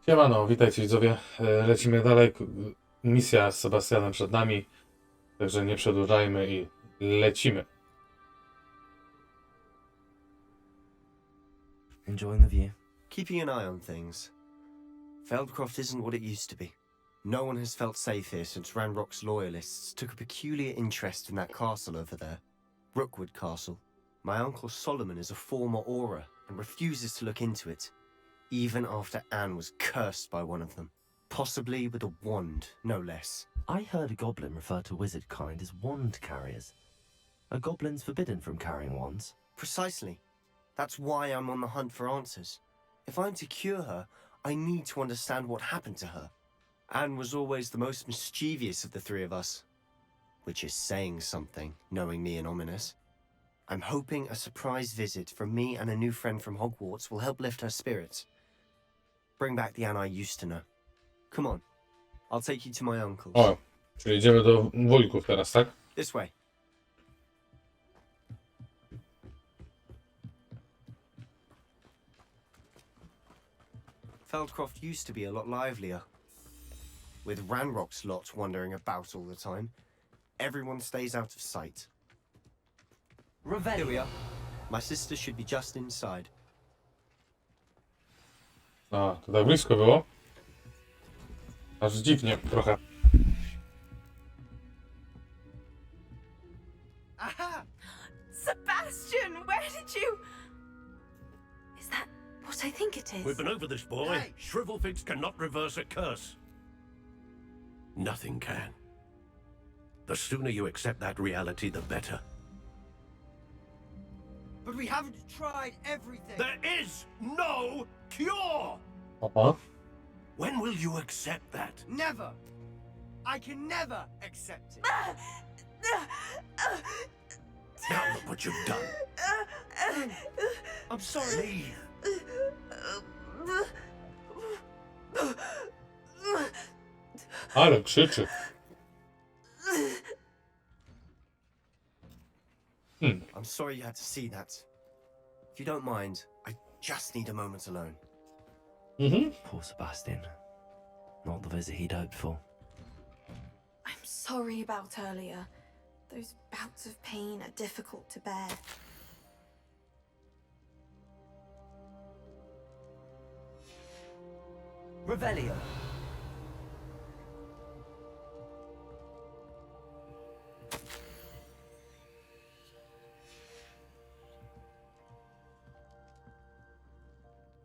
Siemano, witajcie widzowie. Lecimy dalej. Misja z Sebastianem przed nami. Także nie przedłużajmy i lecimy. Enjoying the view? Keeping an eye on things. Feldcroft isn't what it used to be. No one has felt safe here since Ranrock's loyalists took a peculiar interest in that castle over there. Rookwood Castle. My uncle Solomon is a former Auror and refuses to look into it, even after Anne was cursed by one of them. Possibly with a wand, no less. I heard a goblin refer to wizard kind as wand carriers. Are goblins forbidden from carrying wands? Precisely. That's why I'm on the hunt for answers. If I'm to cure her, I need to understand what happened to her. Anne was always the most mischievous of the three of us. Which is saying something, knowing me and Ominous. I'm hoping a surprise visit from me and a new friend from Hogwarts will help lift her spirits. Bring back the Anne I used to know. Come on. I'll take you to my uncle's. O, czyli idziemy do wujków teraz, tak? This way. Feldcroft used to be a lot livelier. With Ranrock's lot wandering about all the time, everyone stays out of sight. Here we are. My sister should be just inside. A, to tak blisko było. Aż dziwnie trochę. Aha! Sebastian, where did you... Is that what I think it is? We've been over this, boy. Hey. Shrivelfigs cannot reverse a curse. Nothing can. The sooner you accept that reality, the better. But we haven't tried everything. There is no cure! Opa. When will you accept that? Never. I can never accept it. Now look what you've done. I'm sorry. Leave. Ale krzyczy. I'm sorry you had to see that. If you don't mind, I just need a moment alone. Poor Sebastian. Not the visit he'd hoped for. I'm sorry about earlier. Those bouts of pain are difficult to bear. Revelio.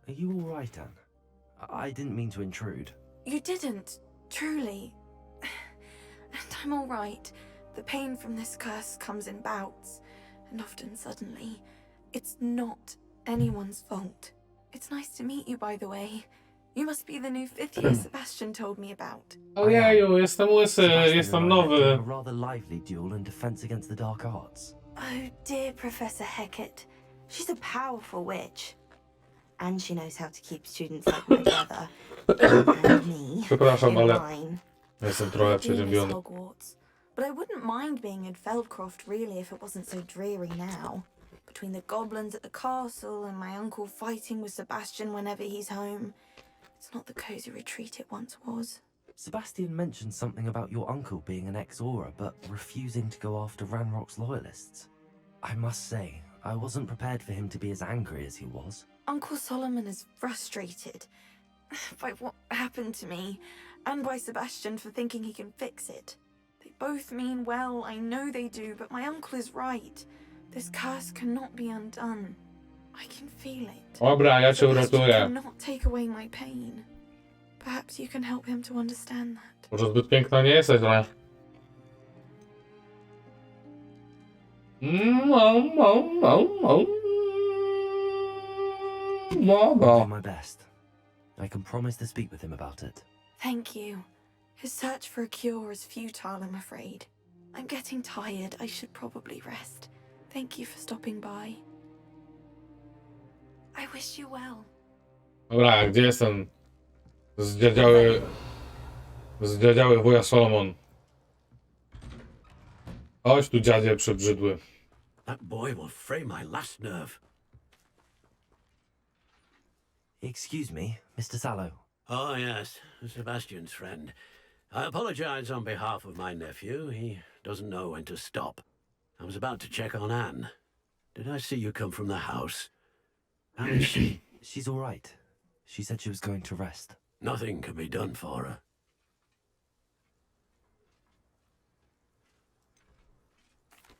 Are you all right, Anne? I didn't mean to intrude. You didn't, truly. And I'm all right. The pain from this curse comes in bouts, and often suddenly. It's not anyone's fault. It's nice to meet you, by the way. You must be the new fifth year Sebastian told me about. Ojeju, jestem łysy, Sebastian jestem and I met nowy. in a rather lively duel in defense against the dark arts. Oh dear, Professor Hecat. She's a powerful witch. And she knows how to keep students like my brother and me Przepraszam, in ale line. jestem I trochę do miss przeziębiony. Hogwarts, but I wouldn't mind being in Feldcroft really if it wasn't so dreary now. Between the goblins at the castle and my uncle fighting with Sebastian whenever he's home, it's not the cozy retreat it once was. Sebastian mentioned something about your uncle being an ex-Auror, but refusing to go after Ranrock's loyalists. I must say, I wasn't prepared for him to be as angry as he was. Uncle Solomon is frustrated by what happened to me, and by Sebastian for thinking he can fix it. They both mean well, I know they do, but my uncle is right. This curse cannot be undone. I can feel it. Dobra, ja cię Sebastian uratuję. cannot take away my pain. Perhaps you can help him to understand that. Może zbyt piękna nie jesteś, ale... I'll do my best. I can promise to speak with him about it. Thank you. His search for a cure is futile, I'm afraid. I'm getting tired. I should probably rest. Thank you for stopping by. I wish you well. Dobra, gdzie jest ten zdziadziały wuja Solomon? Chodź tu, dziadzie przebrzydły. That boy will fray my last nerve. Excuse me, Mr. Sallow. Oh, yes, Sebastian's friend. I apologize on behalf of my nephew. He doesn't know when to stop. I was about to check on Anne. Did I see you come from the house? How is she? She's all right. She said she was going to rest. Nothing can be done for her.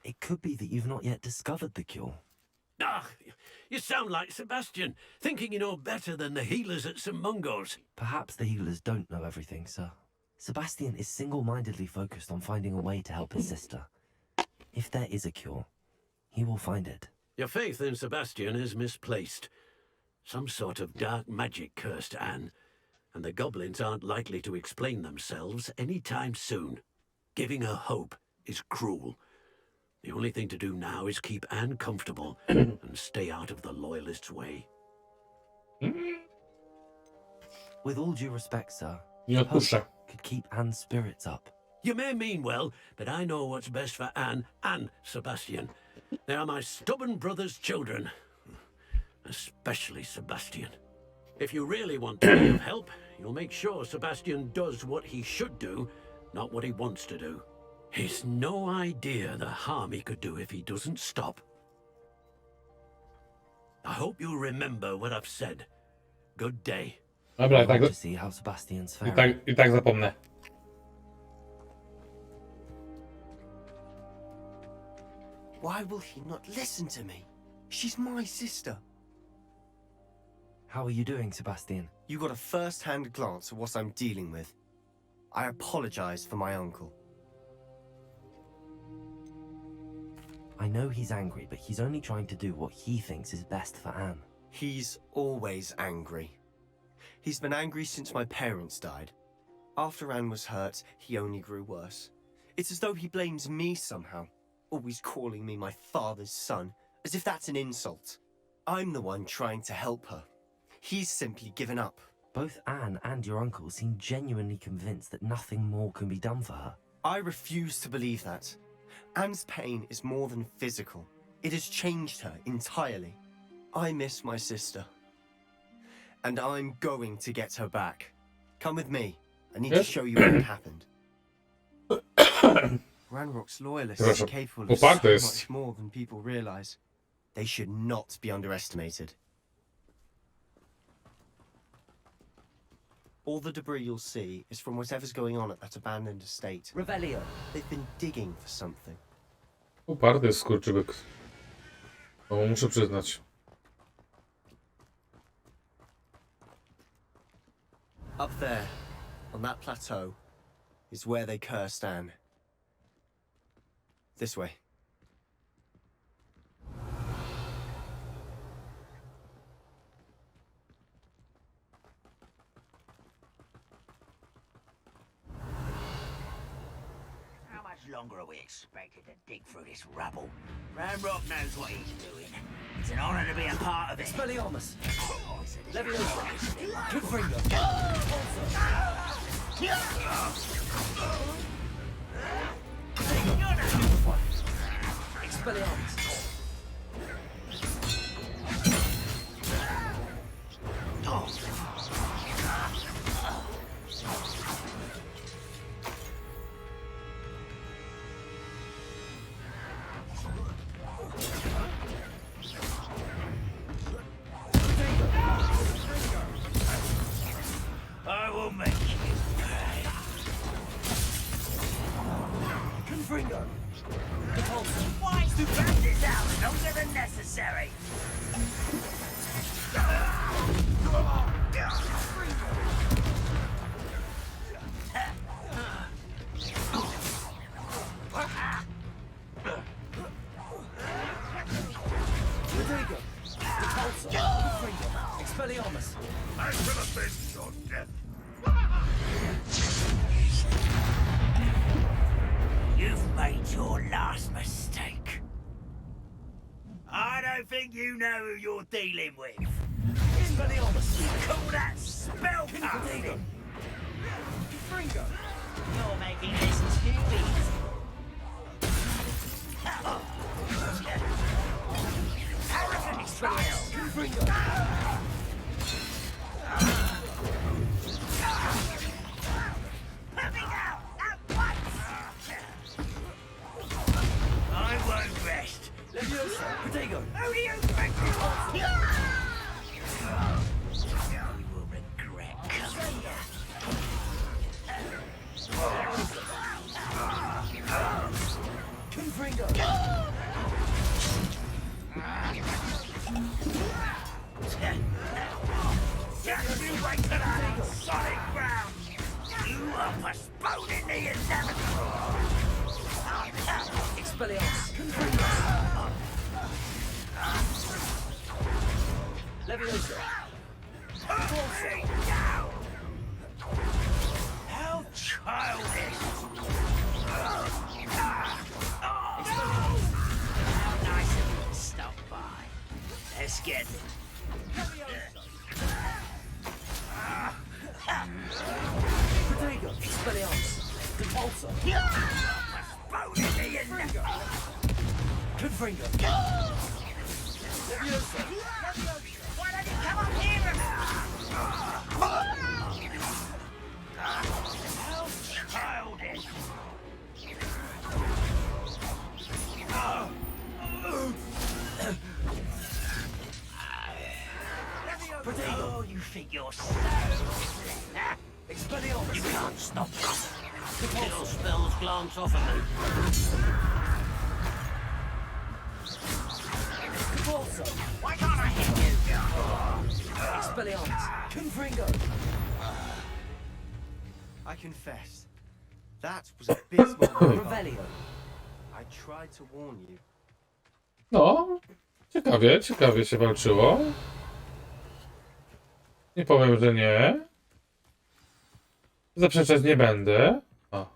It could be that you've not yet discovered the cure. Ah, you sound like Sebastian, thinking you know better than the healers at St. Mungo's. Perhaps the healers don't know everything, sir. Sebastian is single-mindedly focused on finding a way to help his sister. If there is a cure, he will find it. Your faith in Sebastian is misplaced. Some sort of dark magic cursed Anne, and the goblins aren't likely to explain themselves any time soon. Giving her hope is cruel. The only thing to do now is keep Anne comfortable and stay out of the Loyalists' way. With all due respect, sir, Nie odpuszczę. could keep Anne's spirits up. You may mean well, but I know what's best for Anne and Sebastian. They are my stubborn brother's children. Especially Sebastian. If you really want to be of help, you'll make sure Sebastian does what he should do, not what he wants to do. He's no idea the harm he could do if he doesn't stop. I hope you remember what I've said. Good day. Dobra, I want to see how Sebastian's faring. i tak zapomnę. Why will he not listen to me? She's my sister. How are you doing, Sebastian? You got a first-hand glance at what I'm dealing with. I apologize for my uncle. I know he's angry, but he's only trying to do what he thinks is best for Anne. He's always angry. He's been angry since my parents died. After Anne was hurt, he only grew worse. It's as though he blames me somehow, always calling me my father's son, as if that's an insult. I'm the one trying to help her. He's simply given up. Both Anne and your uncle seem genuinely convinced that nothing more can be done for her. I refuse to believe that. Anne's pain is more than physical. It has changed her entirely. I miss my sister. And I'm going to get her back. Come with me. I need to show you what happened. Ranrock's loyalists are capable of so much more than people realize. They should not be underestimated. All the debris you'll see is from whatever's going on at that abandoned estate. Revelio. They've been digging for something. Uparty jest skurczybyk. O, muszę przyznać. Up there, on that plateau, is where they cursed Anne. This way. How much longer are we expected to dig through this rubble? Ranrock knows what he's doing. It's an honor to be a part of it. Expelliarmus! Leviosa! Confringo! Expelliarmus! I will make you pay. Confringo! Why to burn this out longer than necessary? Rodrigo! Repulsor! Confringo! Expelliarmus! I will avenge your death. You've made your last mistake. I don't think you know who you're dealing with. Expelliarmus! Call that spell casting. Confringo! You're making this too easy. Arrogant spell. Confringo! You wait till I'm on solid ground. You are postponing the inevitable. Expelliarmus. Leviosa. Hurry down. How childish. How nice of you to stop by. Let's get it. Protego. Expelliarmus. Convulsa. Postponing the inevitable. Confringo. Leviosa. Why don't you come up here and... How childish. Protego. Oh, you think you're so slick. Expelliarmus. You can't stop this. Little spells glance off of me. Convulsa. Why can't I hit you? Expelliarmus. Confringo. I confess, that was abysmal. Revelio. I tried to warn you. No, ciekawie się walczyło. Nie powiem, że nie. Zaprzeczać nie będę. O.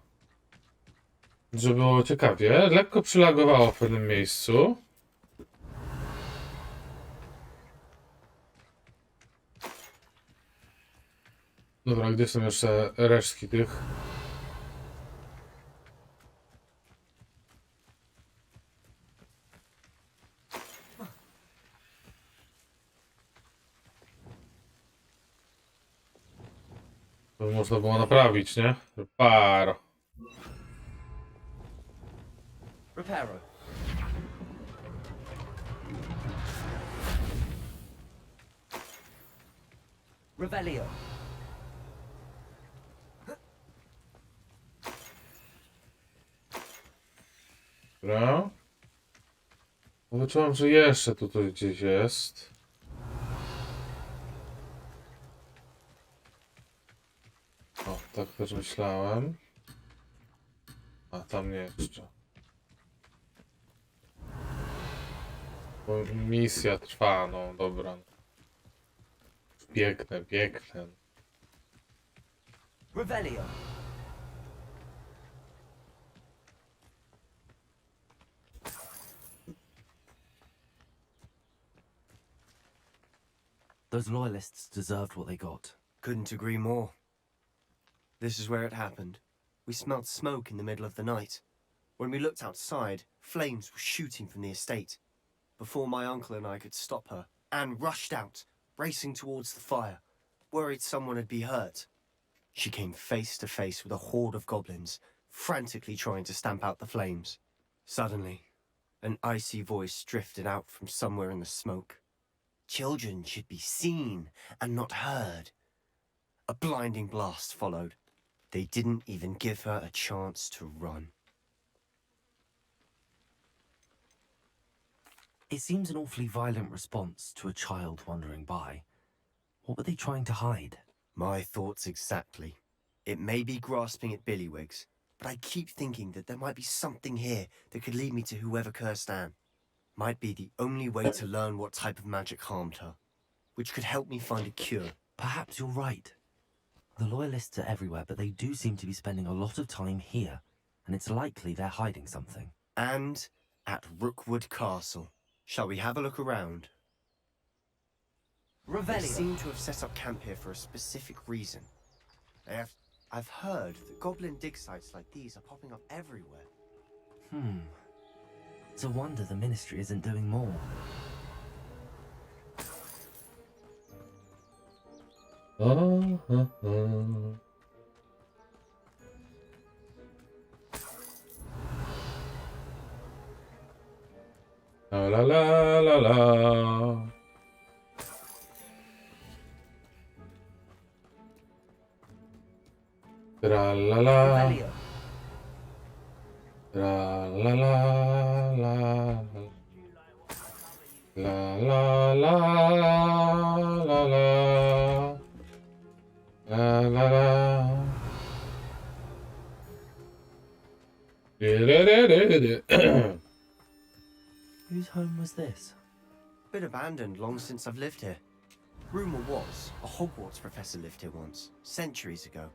Żeby było ciekawie. Lekko przylagowało w pewnym miejscu. Dobra, gdzie są jeszcze resztki tych? To by można było naprawić, nie? Reparo. Reparo. Revelio. Dobra. Wyczułam, że jeszcze tutaj gdzieś jest. O, tak też myślałem. A, tam nie jeszcze. Bo misja trwa, no dobra. Biegnę. Revelio. Those loyalists deserved what they got. Couldn't agree more. This is where it happened. We smelt smoke in the middle of the night. When we looked outside, flames were shooting from the estate. Before my uncle and I could stop her, Anne rushed out, racing towards the fire, worried someone had been hurt. She came face to face with a horde of goblins, frantically trying to stamp out the flames. Suddenly, an icy voice drifted out from somewhere in the smoke. Children should be seen and not heard. A blinding blast followed. They didn't even give her a chance to run. It seems an awfully violent response to a child wandering by. What were they trying to hide? My thoughts exactly. It may be grasping at Billywigs, but I keep thinking that there might be something here that could lead me to whoever cursed Anne. Might be the only way to learn what type of magic harmed her, which could help me find a cure. Perhaps you're right. The loyalists are everywhere, but they do seem to be spending a lot of time here, and it's likely they're hiding something. And at Rookwood Castle. Shall we have a look around? They Revelio. seem to have set up camp here for a specific reason. I've heard that goblin dig sites like these are popping up everywhere. It's a wonder the ministry isn't doing more. La la la la. Tra la la. Revelio. Tra la la la. La la la la la. Whose home was this? Been abandoned long since I've lived here. Rumour was, a Hogwarts professor lived here once, centuries ago.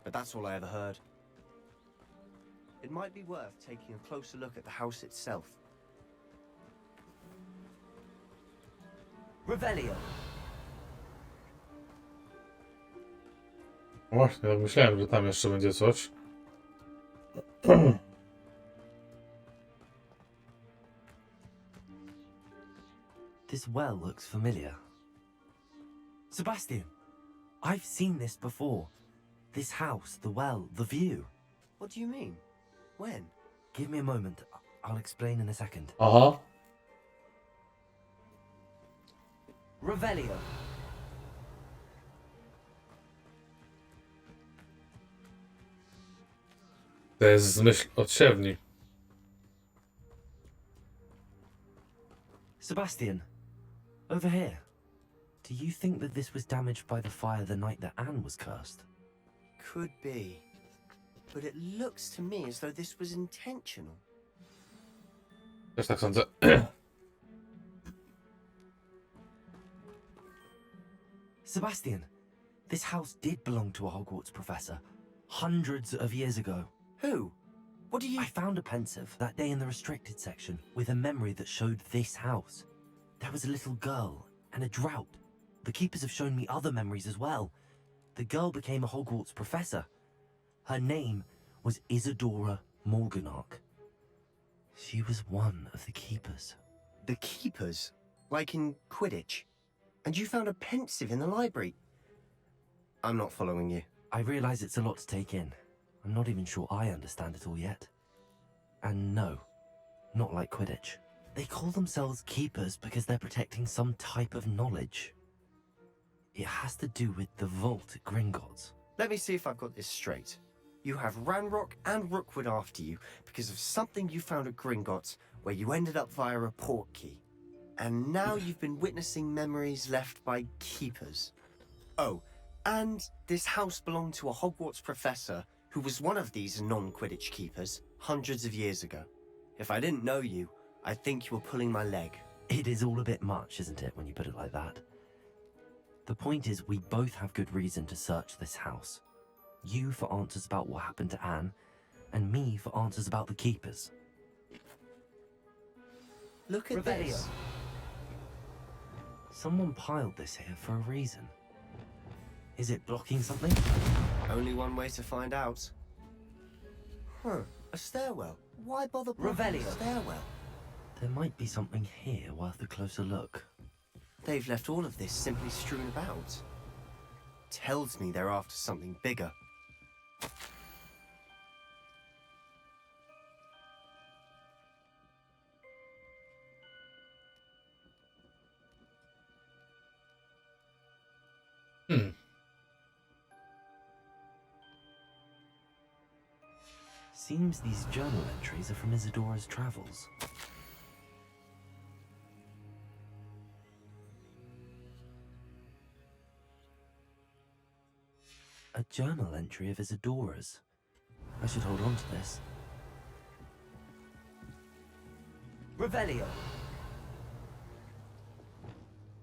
But that's all I ever heard. It might be worth taking a closer look at the house itself. Revelio. Właśnie, tak myślałem, że tam jeszcze będzie coś. This well looks familiar. Sebastian, I've seen this before. This house, the well, the view. What do you mean? When? Give me a moment. I'll explain in a second. Aha. Revelio. To jest zmysł od siewni. Sebastian, over here. Do you think that this was damaged by the fire the night that Anne was cursed? Could be. But it looks to me as though this was intentional. Też tak sądzę. Sebastian, this house did belong to a Hogwarts professor hundreds of years ago. Who? What do you... I found a pensive that day in the restricted section with a memory that showed this house. There was a little girl and a drought. The keepers have shown me other memories as well. The girl became a Hogwarts professor. Her name was Isadora Morganach. She was one of the keepers. The keepers? Like in Quidditch? And you found a pensive in the library? I'm not following you. I realize it's a lot to take in. I'm not even sure I understand it all yet. And no, not like Quidditch. They call themselves keepers because they're protecting some type of knowledge. It has to do with the vault at Gringotts. Let me see if I've got this straight. You have Ranrock and Rookwood after you because of something you found at Gringotts where you ended up via a portkey. And now you've been witnessing memories left by keepers. Oh, and this house belonged to a Hogwarts professor who was one of these non-Quidditch keepers hundreds of years ago. If I didn't know you, I'd think you were pulling my leg. It is all a bit much, isn't it, when you put it like that? The point is, we both have good reason to search this house. You for answers about what happened to Anne, and me for answers about the keepers. Look at Revelio. this. Someone piled this here for a reason. Is it blocking something? Only one way to find out. Huh, a stairwell. Why bother blocking Revelio. a stairwell? There might be something here worth a closer look. They've left all of this simply strewn about. Tells me they're after something bigger. Seems these journal entries are from Isadora's travels. A journal entry of Isadora's. I should hold on to this. Revelio.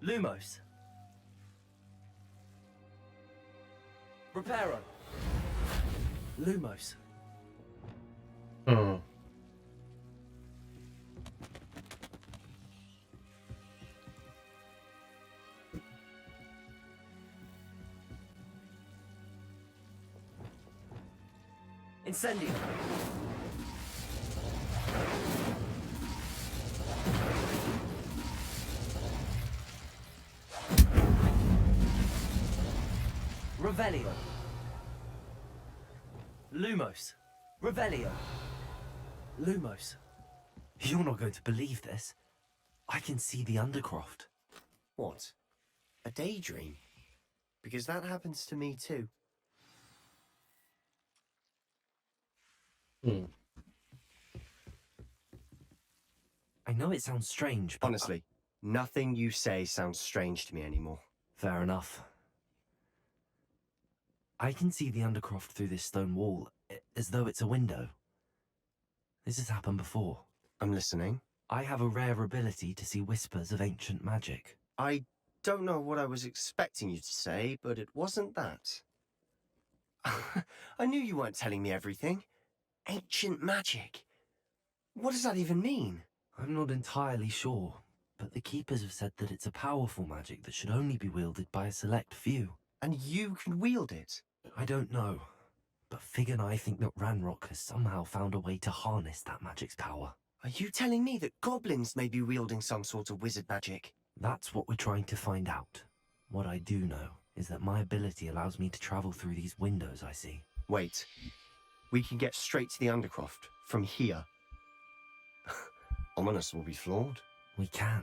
Lumos. Reparo. Lumos. Hmm. Incendio. Revelio. Lumos. Revelio. Lumos. You're not going to believe this. I can see the Undercroft. What? A daydream? Because that happens to me too. I know it sounds strange, but... Honestly, nothing you say sounds strange to me anymore. Fair enough. I can see the Undercroft through this stone wall, as though it's a window. This has happened before. I'm listening. I have a rare ability to see whispers of ancient magic. I don't know what I was expecting you to say, but it wasn't that. I knew you weren't telling me everything. Ancient magic. What does that even mean? I'm not entirely sure, but the keepers have said that it's a powerful magic that should only be wielded by a select few. And you can wield it? I don't know, but Fig and I think that Ranrock has somehow found a way to harness that magic's power. Are you telling me that goblins may be wielding some sort of wizard magic? That's what we're trying to find out. What I do know is that my ability allows me to travel through these windows I see. Wait. We can get straight to the Undercroft from here. Ominous will be flawed. We can.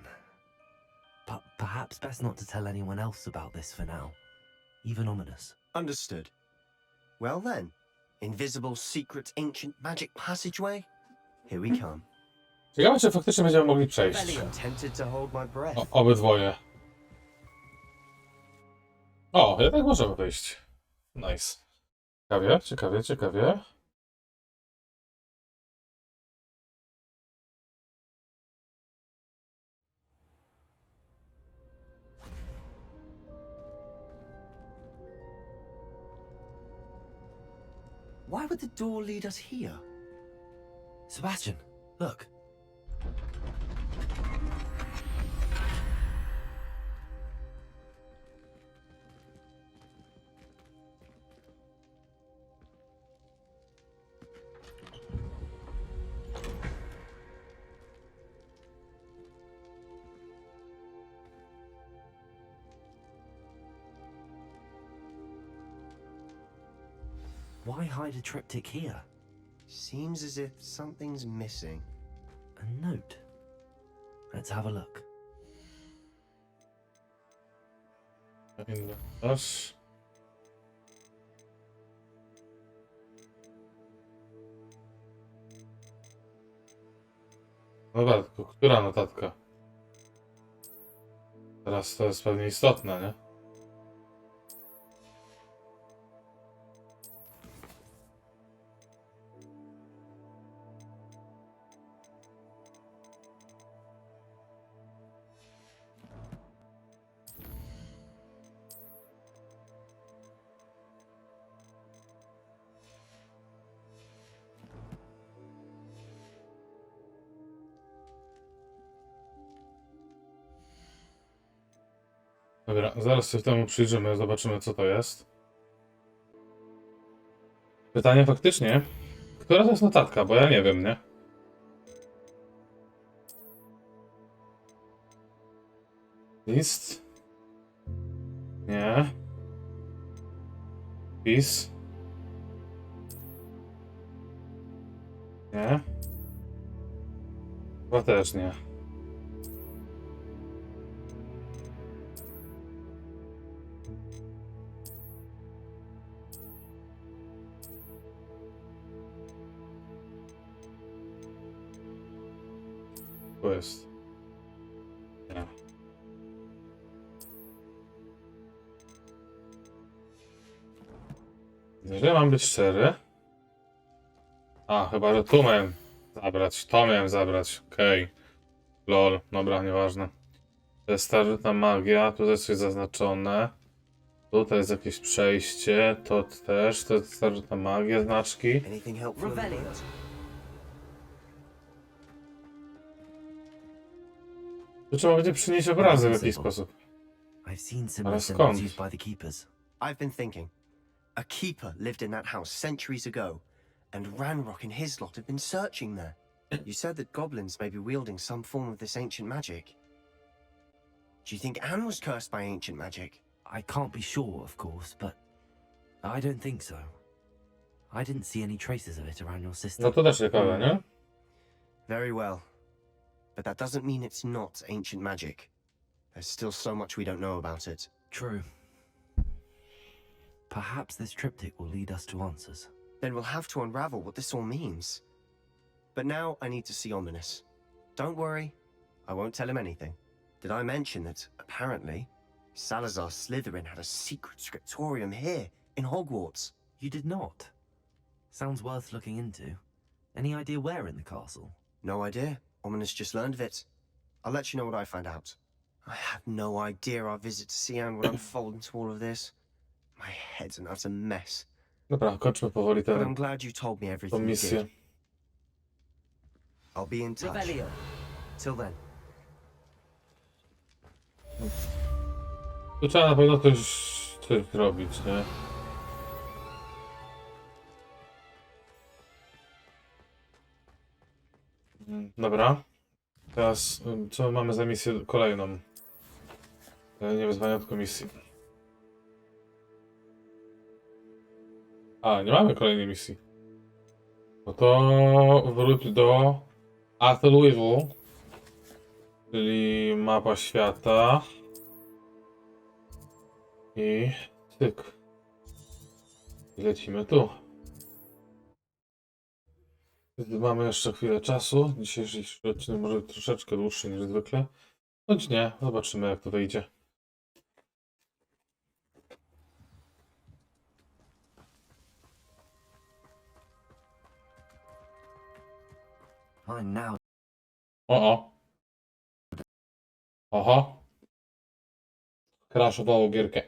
But perhaps best not to tell anyone else about this for now. Even Ominous. Understood. Well then, invisible, secret, ancient magic passageway? Here we come. Ciekawe, czy faktycznie będziemy mogli przejść. I'm tempted to hold my breath. Obydwoje. O, jednak możemy wyjść. Nice. Ciekawie, ciekawie, ciekawie. Why would the door lead us here? Sebastian, look. Why hide a triptych here? Seems as if something's missing. A note. Let's have a look. Inwentarz. Dobra, tylko która notatka? Teraz to jest pewnie istotne, nie? Dobra, zaraz się temu przyjrzymy, zobaczymy co to jest. Pytanie faktycznie, która to jest notatka, bo ja nie wiem, nie? List? Nie. Pis? Nie. Chyba też nie. To jest. Nie. Jeżeli mam być szczery. A, chyba, że tu miałem zabrać. To miałem zabrać. Okej. Lol. Dobra, nieważne. To jest starożytna magia. Tutaj jest coś zaznaczone. Tutaj jest jakieś przejście. To też. To jest starożytna magia. Znaczki. Anything helpful? Tu trzeba będzie przynieść obrazy w jakiś sposób. I've seen Ale similar symbols skąd? used by the keepers. I've been thinking. A keeper lived in that house centuries ago, and Ranrock and his lot have been searching there. You said that goblins may be wielding some form of this ancient magic. Do you think Anne was cursed by ancient magic? I can't be sure, of course, but I don't think so. I didn't see any traces of it around your sister. No to też ciekawe, nie? Very well. But that doesn't mean it's not ancient magic. There's still so much we don't know about it. True. Perhaps this triptych will lead us to answers. Then we'll have to unravel what this all means. But now I need to see Ominous. Don't worry, I won't tell him anything. Did I mention that, apparently, Salazar Slytherin had a secret scriptorium here, in Hogwarts? You did not. Sounds worth looking into. Any idea where in the castle? No idea. Woman has just learned of it. I'll let you know what I find out. I had no idea our visit to Sian would unfold into all of this. My head's an utter mess. Dobra, kończmy powoli But I'm tę glad you told me tą everything you misję. did. I'll be in touch. Revelio. Till then. Tu trzeba na pewno coś zrobić, nie? Dobra. Teraz co mamy za misję kolejną? Nie wyzwania od komisji. A, nie mamy kolejnej misji. No to wróć do Louisville, czyli mapa świata. I tyk. I lecimy tu. Mamy jeszcze chwilę czasu. Dzisiejszy odcinek może być troszeczkę dłuższy niż zwykle. Choć nie, zobaczymy jak to wyjdzie. I'm now. O. Oho. Crashowało gierkę.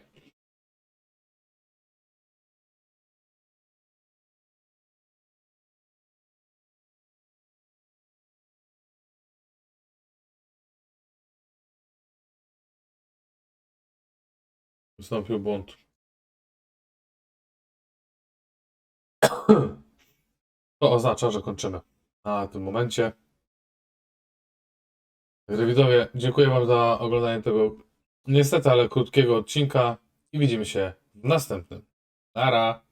Wystąpił błąd. To oznacza, że kończymy na tym momencie. Także widzowie, dziękuję wam za oglądanie tego niestety, ale krótkiego odcinka i widzimy się w następnym. Nara!